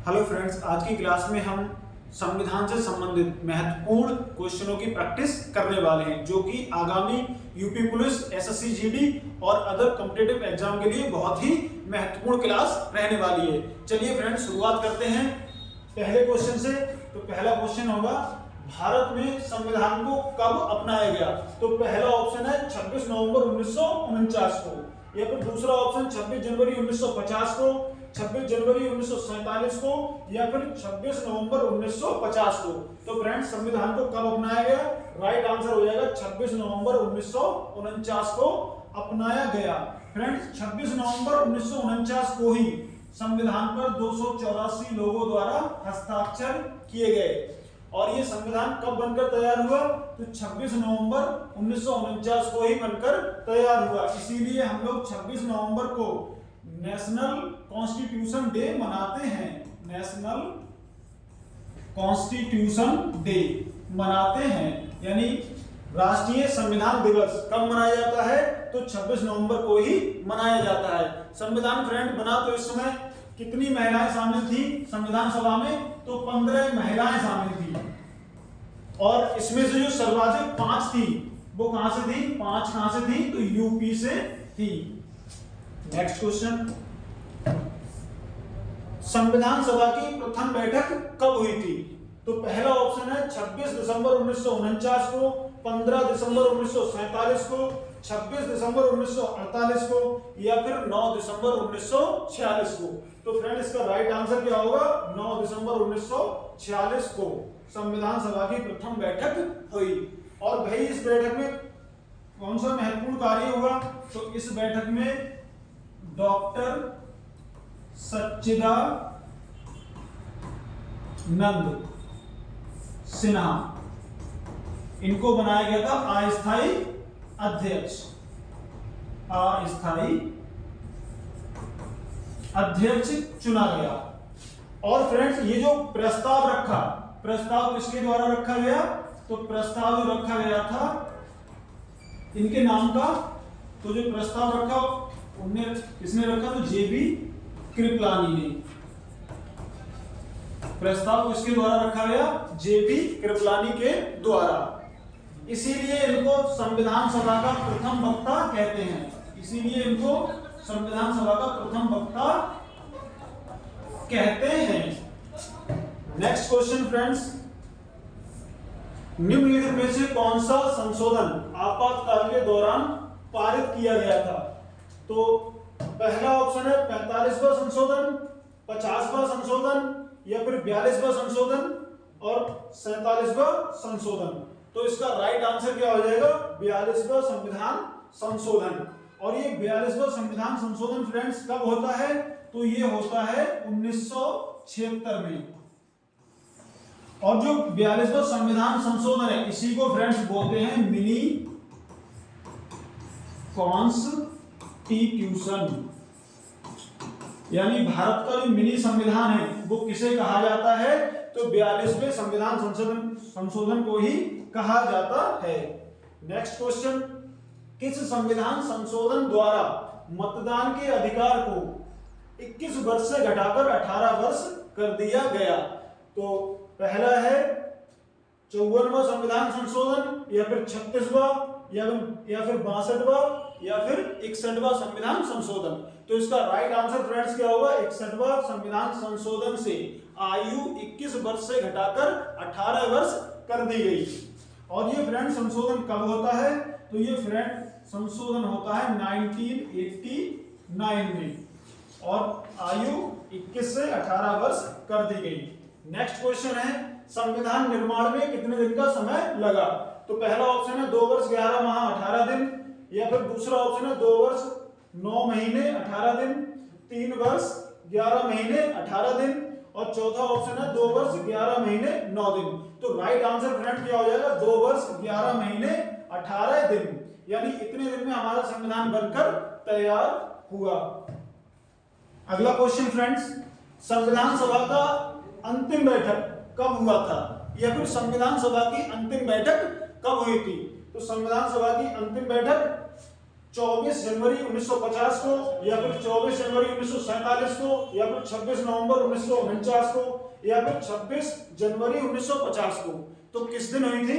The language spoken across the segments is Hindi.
हेलो फ्रेंड्स, आज की क्लास में हम संविधान से संबंधित महत्वपूर्ण क्वेश्चनों की प्रैक्टिस करने वाले हैं, जो कि आगामी यूपी पुलिस, एसएससी जीडी और अदर कॉम्पिटिटिव एग्जाम के लिए बहुत ही महत्वपूर्ण क्लास रहने वाली है। चलिए फ्रेंड्स, शुरुआत करते हैं पहले क्वेश्चन से। तो पहला क्वेश्चन होगा, भारत में संविधान को कब अपनाया गया? तो पहला ऑप्शन है 26 नवंबर 1949 को, या फिर दूसरा ऑप्शन 26 जनवरी 1950 को, 26 जनवरी 1947 को, या फिर 26 नवंबर 1950 को। तो फ्रेंड्स, संविधान को कब अपनाया गया? राइट आंसर हो जाएगा 26 नवंबर 1949 को अपनाया गया। फ्रेंड्स, 26 नवंबर 1949 को ही संविधान पर 284 लोगों द्वारा हस्ताक्षर किए गए। और ये संविधान कब बनकर तैयार हुआ? तो 26 नवंबर 1949 को ही बनकर तैयार हुआ। इसीलिए हम लोग 26 नवंबर को नेशनल कॉन्स्टिट्यूशन डे मनाते हैं। नेशनल कॉन्स्टिट्यूशन डे मनाते हैं, यानी राष्ट्रीय संविधान दिवस कब मनाया जाता है? तो 26 नवंबर को ही मनाया जाता है। संविधान फ्रेंड बना तो इस समय कितनी महिलाएं शामिल थी संविधान सभा में? तो 15 महिलाएं शामिल थी। और इसमें से जो सर्वाधिक 5 थी, वो कहां से थी? 5 कहां से थी? तो यूपी से थी। नेक्स्ट क्वेश्चन, संविधान सभा की प्रथम बैठक कब हुई थी? तो पहला ऑप्शन है 26 दिसंबर 1949 को, 15 दिसंबर 1947 को, 26 दिसंबर 1948 को, या फिर 9 दिसंबर 1946 को। तो फ्रेंड, इसका राइट आंसर क्या होगा? 9 दिसंबर 1946 को संविधान सभा की प्रथम बैठक हुई। और भाई, इस बैठक में कौन सा महत्वपूर्ण कार्य हुआ? तो इस बैठक में डॉक्टर सच्चिदानंद सिन्हा, इनको बनाया गया था अस्थायी अध्यक्ष। अस्थायी अध्यक्ष चुना गया। और फ्रेंड्स, ये जो प्रस्ताव रखा, प्रस्ताव किसके द्वारा रखा गया? तो प्रस्ताव जो रखा गया था इनके नाम का। तो जो प्रस्ताव रखा उन्हें किसने रखा? तो जेबी कृपलानी ने। प्रस्ताव किसके द्वारा रखा गया? जेबी कृपलानी के द्वारा। इसीलिए इनको संविधान सभा का प्रथम वक्ता कहते हैं। इसीलिए इनको संविधान सभा का प्रथम वक्ता कहते हैं। नेक्स्ट क्वेश्चन फ्रेंड्स, निम्नलिखित में से कौन सा संशोधन आपातकाल के दौरान पारित किया गया था? तो पहला ऑप्शन है 45वां संशोधन, 50वां संशोधन, या फिर 42वां संशोधन और 47वां संशोधन। तो इसका राइट आंसर क्या हो जाएगा? 42वां संविधान संशोधन। और ये 42वां संविधान संशोधन फ्रेंड्स कब होता है? तो ये होता है 1976 में। और जो 42वां संविधान संशोधन है, इसी को फ्रेंड्स बोलते हैं मिनी कॉन्स्टिट्यूशन। यानी भारत का जो मिनी संविधान है वो किसे कहा जाता है? तो 42वें संविधान संशोधन को ही कहा जाता है। नेक्स्ट क्वेश्चन, किस संविधान संशोधन द्वारा मतदान के अधिकार को 21 वर्ष से घटाकर 18 वर्ष कर दिया गया? तो पहला है 54वां संविधान संशोधन, या फिर 36वां, या फिर 62वां, या फिर 61वां संविधान संशोधन। तो इसका राइट आंसर फ्रेंड्स क्या होगा? 61वां संविधान संशोधन से आयु 21 वर्ष से घटाकर 18 वर्ष कर दी गई। और ये फ्रेंड संशोधन कब होता है? तो ये फ्रेंड संशोधन होता है 1989 में, और आयु 21 से 18 वर्ष कर दी गई। नेक्स्ट क्वेश्चन है, संविधान निर्माण में कितने दिन का समय लगा? तो पहला ऑप्शन है 2 वर्ष 11 माह 18 दिन, या फिर दूसरा ऑप्शन है 2 वर्ष 9 महीने 18 दिन, 3 वर्ष 11 महीने 18 दिन, और चौथा ऑप्शन है 2 वर्ष 11 महीने 9 दिन। तो राइट आंसर फ्रेंड क्या हो जाएगा? 2 वर्ष 11 महीने 18 दिन। यानी इतने दिन में हमारा संविधान बनकर तैयार हुआ। अगला क्वेश्चन फ्रेंड्स, संविधान सभा का अंतिम बैठक कब हुआ था? या फिर संविधान सभा की अंतिम बैठक कब हुई थी? तो संविधान सभा की अंतिम बैठक 24 जनवरी 1950 को, या फिर 24 जनवरी 1947 को, या फिर 26 नवंबर 1949 को, या फिर 26 जनवरी 1950 को। तो किस दिन हुई थी?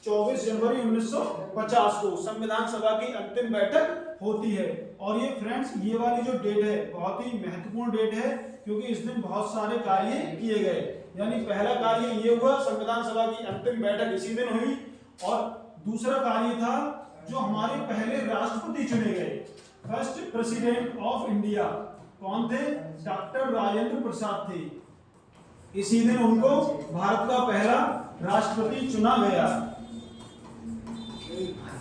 24 जनवरी 1950 को संविधान सभा की अंतिम बैठक होती है। और ये फ्रेंड्स, ये वाली जो डेट है बहुत ही महत्वपूर्ण डेट है, क्योंकि इस दिन बहुत सारे कार्य किए गए। यानी पहला कार्य ये हुआ, संविधान सभा की अंतिम बैठक इसी दिन हुई। और दूसरा कार्य था जो हमारे पहले राष्ट्रपति चुने गए, फर्स्ट प्रेसिडेंट ऑफ इंडिया, कौन थे? डॉक्टर राजेंद्र प्रसाद थे। इसी दिन उनको भारत का पहला राष्ट्रपति चुना गया।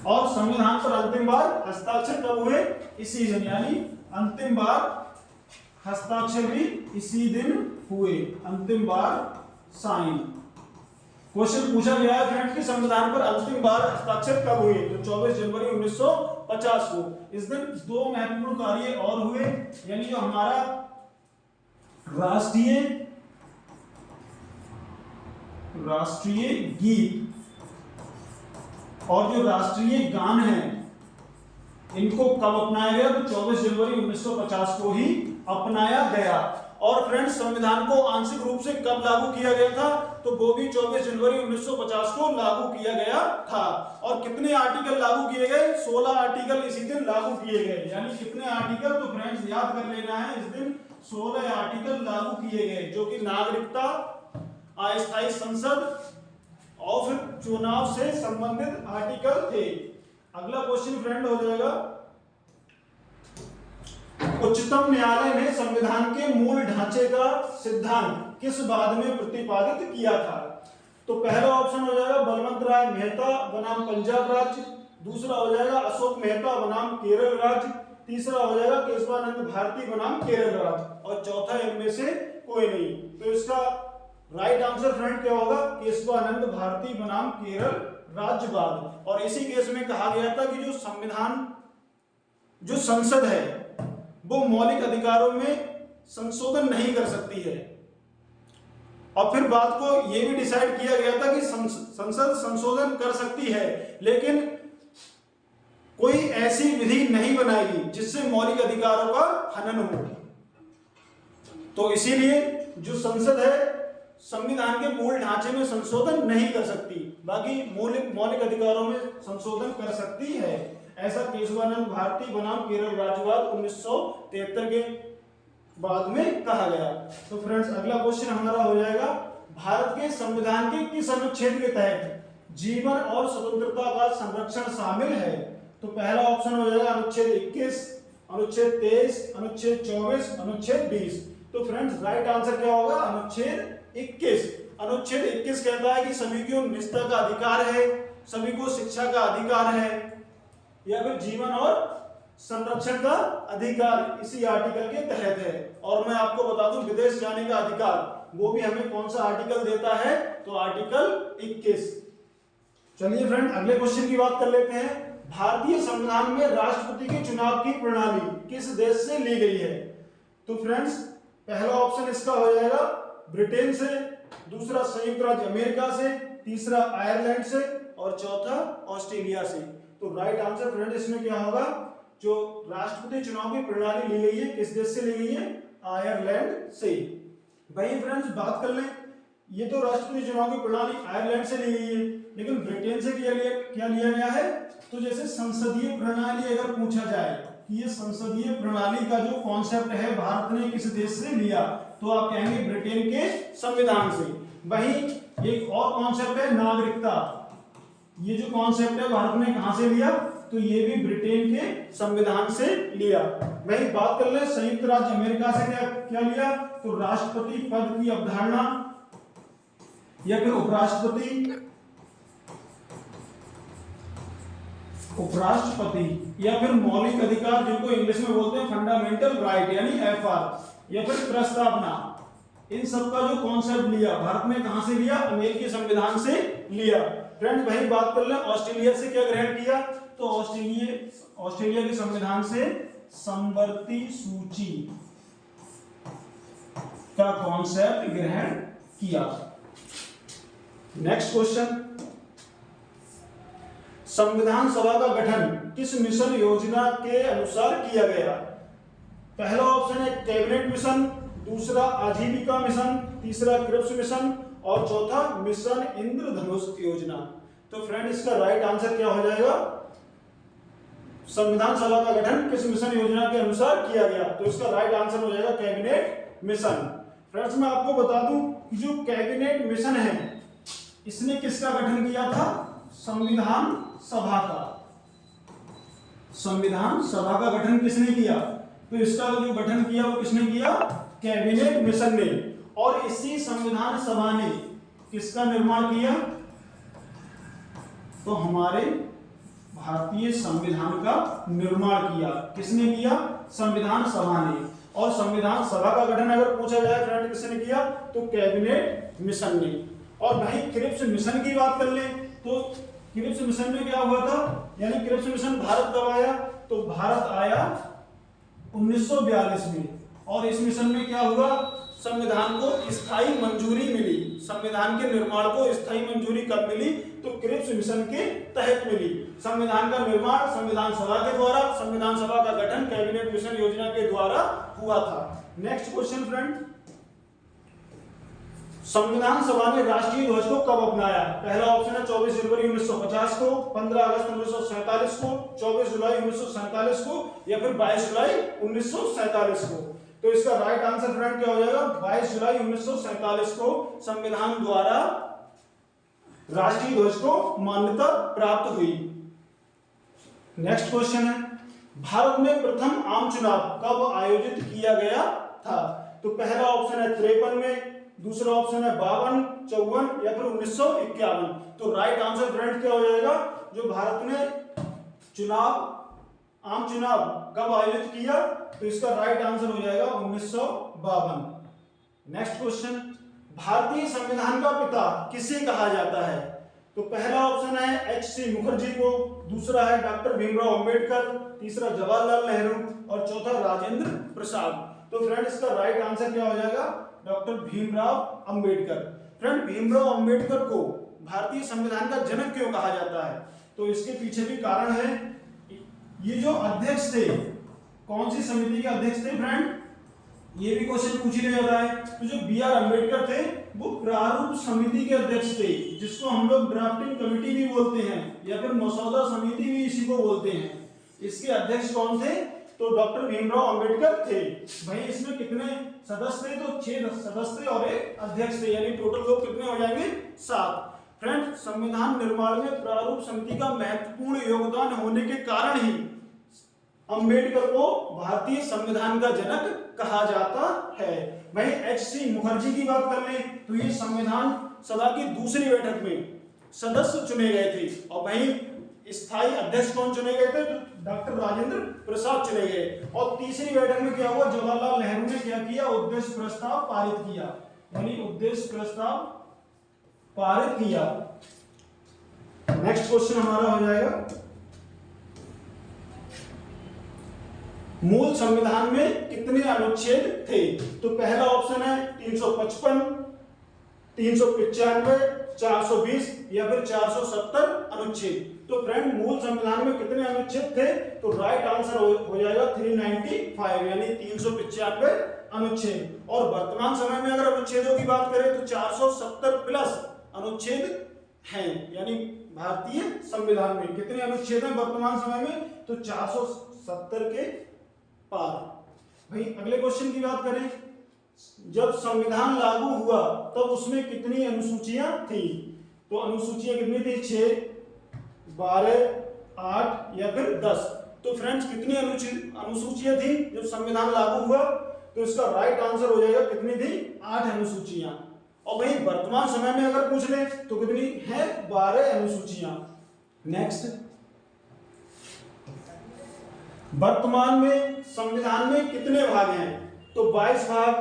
और संविधान पर अंतिम बार हस्ताक्षर कब हुए? इसी दिन, यानी अंतिम बार हस्ताक्षर भी इसी दिन हुए, अंतिम बार साइन। क्वेश्चन पूछा गया है फ्रेंड्स कि संविधान पर अंतिम बार हस्ताक्षर कब हुए? तो 24 जनवरी 1950 को। इस दिन दो महत्वपूर्ण कार्य और हुए, यानी जो हमारा राष्ट्रीय गीत और जो राष्ट्रीय गान है, इनको कब अपनाया गया? तो 24 जनवरी 1950 को ही अपनाया गया। और फ्रेंड्स, संविधान को आंशिक रूप से कब लागू किया गया था? तो वो भी 24 जनवरी 1950 को लागू किया गया था। और कितने आर्टिकल लागू किए गए? 16 आर्टिकल इसी दिन लागू किए गए। यानी कितने आर्टिकल? तो फ्रेंड्स याद कर लेना है, इस दिन 16 आर्टिकल लागू किए गए, जो कि नागरिकता, अस्थायी संसद और फिर चुनाव से संबंधित आर्टिकल थे। अगला क्वेश्चन फ्रेंड हो जाएगा, उच्चतम न्यायालय ने संविधान के मूल ढांचे का सिद्धांत किस वाद में प्रतिपादित किया था? तो पहला ऑप्शन हो जाएगा बलवंत राय मेहता बनाम पंजाब राज्य, दूसरा हो जाएगा अशोक मेहता बनाम केरल राज्य, तीसरा हो जाएगा केशवानंद भारती बनाम केरल राज्य, और चौथा इनमें से कोई नहीं। तो इसका राइट आंसर फ्रेंड क्या होगा? केशवानंद भारती बनाम केरल राज्यवाद। और इसी केस में कहा गया था कि जो संविधान, जो संसद है, वो मौलिक अधिकारों में संशोधन नहीं कर सकती है। और फिर बात को यह भी डिसाइड किया गया था कि संसद संशोधन कर सकती है, लेकिन कोई ऐसी विधि नहीं बनाएगी जिससे मौलिक अधिकारों का हनन हो। तो इसीलिए जो संसद है, संविधान के मूल ढांचे में संशोधन नहीं कर सकती, बाकी मौलिक अधिकारों में संशोधन कर सकती है। ऐसा केशवानंद भारती बनाम केरल राज्यवाद 1973 के बाद में कहा गया। तो फ्रेंड्स, अगला क्वेश्चन हमारा हो जाएगा, भारत के संविधान के किस अनुच्छेद के तहत जीवन और स्वतंत्रता का संरक्षण शामिल है? तो पहला ऑप्शन हो जाएगा अनुच्छेद 21, अनुच्छेद 23, अनुच्छेद 24, अनुच्छेद 20। तो फ्रेंड्स, राइट आंसर क्या होगा? अनुच्छेद 21। अनुच्छेद 21 कहता है कि सभी को निजता का अधिकार है, सभी को शिक्षा का अधिकार है, या फिर जीवन और संरक्षण का अधिकार इसी आर्टिकल के तहत है। और मैं आपको बता दूं, विदेश जाने का अधिकार वो भी हमें कौन सा आर्टिकल देता है? तो आर्टिकल 21। चलिए फ्रेंड, अगले क्वेश्चन की बात कर लेते हैं। भारतीय संविधान में राष्ट्रपति के चुनाव की प्रणाली किस देश से ली गई है? तो फ्रेंड्स, पहला ऑप्शन इसका हो जाएगा ब्रिटेन से, दूसरा संयुक्त राज्य अमेरिका से, तीसरा आयरलैंड से, और चौथा ऑस्ट्रेलिया से। तो राइट आंसर फ्रेंड इसमें क्या होगा? जो राष्ट्रपति चुनाव की प्रणाली ली गई है, किस देश से ली गई है? आयरलैंड से। भाई फ्रेंड्स, बात कर लें, ये तो राष्ट्रपति चुनाव की प्रणाली आयरलैंड से ली गई है, लेकिन ब्रिटेन से क्या लिया गया है? तो जैसे संसदीय प्रणाली अगर पूछा जाए कि ये संसदीय प्रणाली का जो कॉन्सेप्ट है भारत ने किस देश से लिया, तो आप कहेंगे ब्रिटेन के संविधान से। वहीं एक और कॉन्सेप्ट है नागरिकता, ये जो कॉन्सेप्ट है भारत ने कहां से लिया? तो ये भी ब्रिटेन के संविधान से लिया। वही बात कर ले संयुक्त राज्य अमेरिका से क्या लिया? तो राष्ट्रपति पद की अवधारणा, या फिर उपराष्ट्रपति, या फिर मौलिक अधिकार, जिनको इंग्लिश में बोलते हैं फंडामेंटल राइट यानी एफआर, या फिर प्रस्तावना। इन सब का जो कॉन्सेप्ट लिया भारत ने कहां से लिया? अमेरिकी संविधान से लिया। फ्रेंड्स, वही बात कर ले ऑस्ट्रेलिया से क्या ग्रहण किया? तो ऑस्ट्रेलिया के संविधान से समवर्ती सूची का कॉन्सेप्ट ग्रहण किया। नेक्स्ट क्वेश्चन, संविधान सभा का गठन किस मिशन योजना के अनुसार किया गया? पहला ऑप्शन है कैबिनेट मिशन, दूसरा आजीविका मिशन, तीसरा क्रिप्स मिशन और चौथा मिशन इंद्रधनुष योजना। तो फ्रेंड इसका राइट आंसर क्या हो जाएगा? संविधान सभा का गठन किस मिशन योजना के अनुसार किया गया? तो इसका राइट आंसर हो जाएगा कैबिनेट मिशन। फ्रेंड्स मैं आपको बता दूं कि जो कैबिनेट मिशन है इसने किसका गठन किया था? संविधान सभा का। संविधान सभा का गठन किसने किया? तो इसका जो गठन किया वो किसने किया? कैबिनेट मिशन ने। और इसी संविधान सभा ने किसका निर्माण किया? तो हमारे भारतीय संविधान का निर्माण किया। किसने किया? संविधान सभा ने। और संविधान सभा का गठन अगर पूछा जाए फ्रेंड किसने किया, तो कैबिनेट मिशन ने। और भाई क्रिप्स मिशन की बात कर ले तो क्रिप्स मिशन में क्या हुआ था, यानी क्रिप्स मिशन भारत कब आया? तो भारत आया 1942 में। और इस मिशन में क्या हुआ? संविधान को स्थायी मंजूरी मिली। संविधान के निर्माण को स्थायी मंजूरी कब मिली? तो क्रिप्स मिशन के तहत मिली। संविधान का निर्माण संविधान सभा के द्वारा, संविधान सभा का गठन कैबिनेट मिशन योजना के द्वारा हुआ था। नेक्स्ट क्वेश्चन फ्रेंड, संविधान सभा ने राष्ट्रीय ध्वज को कब अपनाया? पहला ऑप्शन है 24 जनवरी 1950 को, 15 अगस्त 1947 को, 24 जुलाई 1947 को या फिर 22 जुलाई 1947 को। तो इसका राइट आंसर फ्रेंड क्या हो जाएगा? 22 जुलाई 1947 को संविधान द्वारा राष्ट्रीय ध्वज को मान्यता प्राप्त हुई। नेक्स्ट क्वेश्चन है, भारत में प्रथम आम चुनाव कब आयोजित किया गया था? तो पहला ऑप्शन है 53 में, दूसरा ऑप्शन है 52, 54 या फिर 1951। तो राइट आंसर फ्रेंड क्या हो जाएगा? जो भारत ने आम चुनाव कब आयोजित किया? तो इसका राइट आंसर हो जाएगा 1952। नेक्स्ट क्वेश्चन, भारतीय संविधान का पिता किसे कहा जाता है? तो पहला ऑप्शन है एच.सी. मुखर्जी को, दूसरा है डॉक्टर भीमराव अंबेडकर, तीसरा जवाहरलाल नेहरू और चौथा राजेंद्र प्रसाद। तो फ्रेंड इसका राइट आंसर क्या हो जाएगा? डॉक्टर भीमराव अंबेडकर। फ्रेंड भीमराव अंबेडकर को भारतीय संविधान का जनक क्यों कहा जाता है? तो इसके पीछे भी कारण है। ये जो अध्यक्ष थे, कौन सी समिति के अध्यक्ष थे फ्रेंड? ये भी क्वेश्चन पूछ लिया जाता है। तो जो बी.आर. अंबेडकर थे वो प्रारूप समिति के अध्यक्ष थे, जिसको हम लोग ड्राफ्टिंग कमेटी भी बोलते हैं या फिर मसौदा समिति भी इसी को बोलते हैं। इसके अध्यक्ष कौन थे? तो डॉक्टर भीमराव अंबेडकर थे। भाई इसमें कितने सदस्य थे? तो 6 सदस्य और एक अध्यक्ष थे, यानी टोटल लोग कितने हो जाएंगे? 7। फ्रेंड संविधान निर्माण में प्रारूप समिति का महत्वपूर्ण योगदान होने के कारण ही अंबेडकर को भारतीय संविधान का जनक कहा जाता है। वहीं एच.सी. मुखर्जी की बात कर लें तो ये संविधान सभा की दूसरी बैठक में सदस्य चुने गए थे। और वहीं स्थायी अध्यक्ष कौन चुने गए थे? तो डॉक्टर राजेंद्र प्रसाद चुने गए। और तीसरी बैठक में क्या हुआ? जवाहरलाल नेहरू ने क्या किया? उद्देश्य प्रस्ताव पारित किया, यानी उद्देश्य प्रस्ताव पारित किया। नेक्स्ट क्वेश्चन हमारा हो जाएगा, मूल संविधान में कितने अनुच्छेद थे? तो पहला ऑप्शन है 355, 395, 420 या फिर 470 अनुच्छेद। तो फ्रेंड मूल संविधान में कितने अनुच्छेद थे? तो राइट आंसर हो जाएगा 395, यानी 395 अनुच्छेद। और वर्तमान समय में अगर अनुच्छेदों की बात करें तो 470 प्लस अनुच्छेद हैं, यानी भारतीय संविधान में कितने अनुच्छेद हैं वर्तमान समय में? तो 470 के पार। भाई अगले क्वेश्चन की बात करें, जब संविधान लागू हुआ तब उसमें कितनी अनुसूचियां थी? तो अनुसूचियां कितनी थी? 6, 12, 8 या फिर 10। तो फ्रेंड्स कितनी अनुसूचियां थी जब संविधान लागू हुआ? तो इसका राइट आंसर हो जाएगा कितनी थी? 8 अनुसूचियां। और वही वर्तमान समय में अगर पूछ ले तो कितनी है? 12 अनुसूचियां। नेक्स्ट, वर्तमान में संविधान में कितने भाग हैं? तो 22 भाग,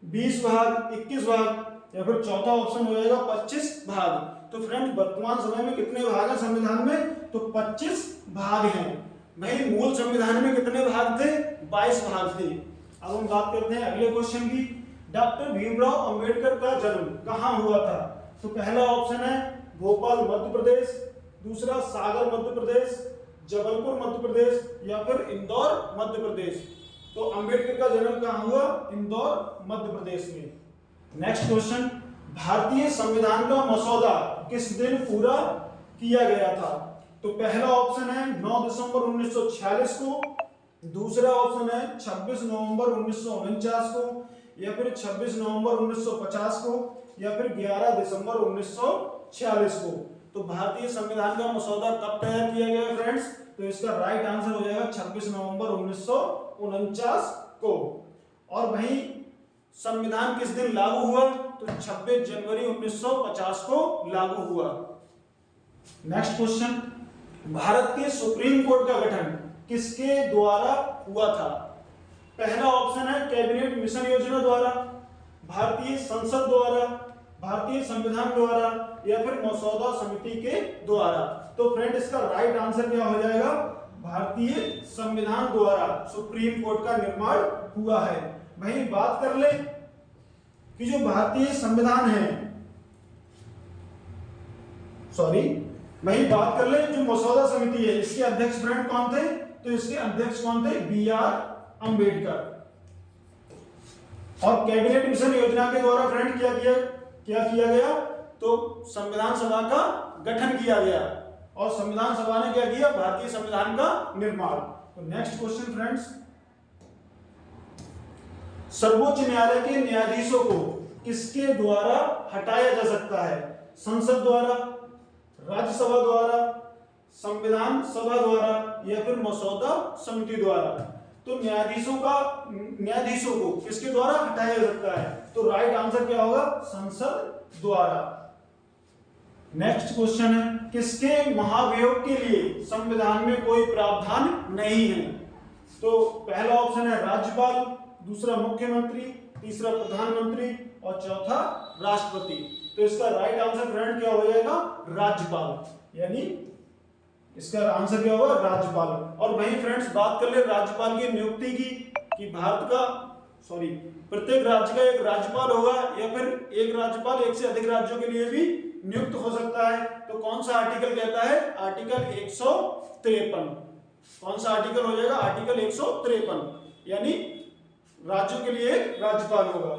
20 भाग, 21 भाग या फिर चौथा ऑप्शन हो जाएगा 25 भाग। तो फ्रेंड वर्तमान समय में कितने भाग हैं संविधान में? तो 25 भाग हैं। वही मूल संविधान में कितने भाग थे? 22 भाग थे। अब हम बात करते हैं अगले क्वेश्चन की, डॉक्टर भीमराव अंबेडकर का जन्म कहां हुआ था? तो पहला ऑप्शन है भोपाल मध्य प्रदेश, दूसरा सागर मध्य प्रदेश, जबलपुर मध्य प्रदेश या फिर इंदौर मध्य प्रदेश। तो अंबेडकर का जन्म कहाँ हुआ? इंदौर मध्य प्रदेश में। नेक्स्ट क्वेश्चन, भारतीय संविधान का मसौदा किस दिन पूरा किया गया था? तो पहला ऑप्शन है 9 दिसंबर 1946 को, दूसरा ऑप्शन है 26 नवंबर 1949 को, या फिर 26 नवंबर 1950 को, या फिर 11 दिसंबर 1946 को। तो भारतीय संविधान का मसौदा कब तैयार किया गया फ्रेंड्स? तो इसका राइट आंसर हो जाएगा 26 नवंबर 1949 को। और वहीं संविधान किस दिन लागू हुआ? तो 26 जनवरी 1950 को लागू हुआ। नेक्स्ट क्वेश्चन, भारत के सुप्रीम कोर्ट का गठन किसके द्वारा हुआ था? पहला ऑप्शन है कैबिनेट मिशन योजना द्वारा, भारतीय संसद द्वारा, भारतीय संविधान द्वारा, या फिर मसौदा समिति के द्वारा। तो फ्रेंड इसका राइट आंसर क्या हो जाएगा? भारतीय संविधान द्वारा सुप्रीम कोर्ट का निर्माण हुआ है। वहीं बात कर ले कि जो भारतीय संविधान है, वहीं बात कर ले जो मसौदा समिति है, इसके अध्यक्ष फ्रेंड कौन थे? तो इसके अध्यक्ष कौन थे? BR अंबेडकर। और कैबिनेट मिशन योजना के द्वारा फ्रेंड क्या किया गया? तो संविधान सभा का गठन किया गया और संविधान सभा ने क्या किया? भारतीय संविधान का निर्माण। तो नेक्स्ट क्वेश्चन फ्रेंड्स, सर्वोच्च न्यायालय के न्यायाधीशों को किसके द्वारा हटाया जा सकता है? संसद द्वारा, राज्यसभा द्वारा, संविधान सभा द्वारा, या फिर मसौदा समिति द्वारा। तो न्यायाधीशों को किसके द्वारा हटाया जा सकता है? तो राइट आंसर क्या होगा? संसद द्वारा। नेक्स्ट क्वेश्चन है, किसके महाभियोग के लिए संविधान में कोई प्रावधान नहीं है? तो पहला ऑप्शन है राज्यपाल, दूसरा मुख्यमंत्री, तीसरा प्रधानमंत्री और चौथा राष्ट्रपति। तो इसका राइट आंसर फ्रेंड क्या हो जाएगा? राज्यपाल। यानी इसका आंसर क्या होगा? राज्यपाल। और वहीं फ्रेंड्स बात कर ले राज्यपाल की नियुक्ति की कि प्रत्येक राज्य का एक राज्यपाल होगा या फिर एक राज्यपाल एक से अधिक राज्यों के लिए भी नियुक्त हो सकता है। तो कौन सा आर्टिकल कहता है? आर्टिकल 153। कौन सा आर्टिकल हो जाएगा? आर्टिकल 153। यानी राज्यों के लिए राज्यपाल होगा।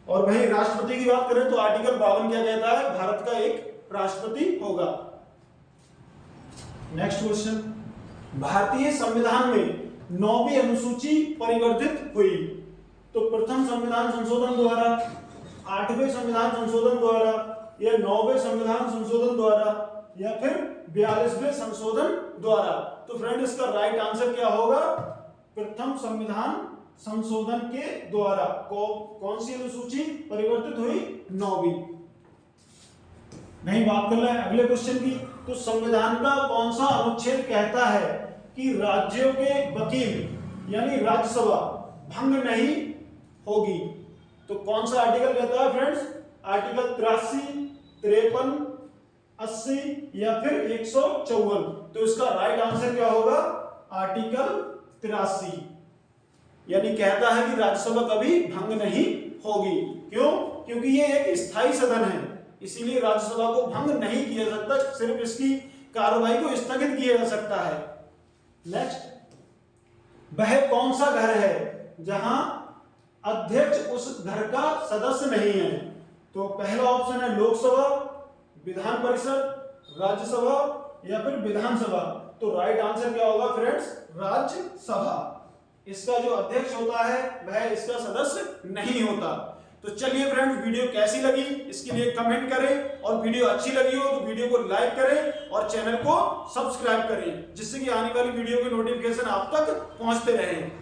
और वहीं राष्ट्रपति की बात करें तो आर्टिकल 52 क्या कहता है? भारत का एक राष्ट्रपति होगा। नेक्स्ट क्वेश्चन, भारतीय संविधान में 9वीं अनुसूची परिवर्तित हुई। तो प्रथम संविधान संशोधन द्वारा, 8वें संविधान संशोधन द्वारा, या 9वें संविधान संशोधन द्वारा, या फिर 42वें संशोधन द्वारा। तो फ्रेंड इसका राइट आंसर क्या होगा? प्रथम संविधान संशोधन के द्वारा। कौन सी अनुसूची परिवर्तित हुई? 9वीं। नहीं बात कर रहे हैं अगले क्वेश्चन की। तो संविधान का कौन सा अनुच्छेद कहता है कि राज्यों के वकील यानी राज्यसभा भंग नहीं होगी? तो कौन सा आर्टिकल कहता है फ्रेंड्स? आर्टिकल 83, 53, 80 या फिर 154। तो इसका राइट आंसर क्या होगा? आर्टिकल 83। यानी कहता है कि राज्यसभा कभी भंग नहीं होगी। क्यों? क्योंकि ये एक स्थायी सदन है, इसीलिए राज्यसभा को भंग नहीं किया जा सकता, सिर्फ इसकी कार्रवाई को स्थगित किया जा सकता है। नेक्स्ट, वह कौन सा घर है जहां अध्यक्ष उस घर का सदस्य नहीं है? तो पहला ऑप्शन है लोकसभा, विधान परिषद, राज्यसभा या फिर विधानसभा। तो राइट आंसर क्या होगा फ्रेंड्स? राज्यसभा। इसका जो अध्यक्ष होता है वह इसका सदस्य नहीं होता। तो चलिए फ्रेंड्स, वीडियो कैसी लगी इसके लिए कमेंट करें, और वीडियो अच्छी लगी हो तो वीडियो को लाइक करें और चैनल को सब्सक्राइब करें, जिससे कि आने वाली वीडियो के नोटिफिकेशन आप तक पहुंचते रहें।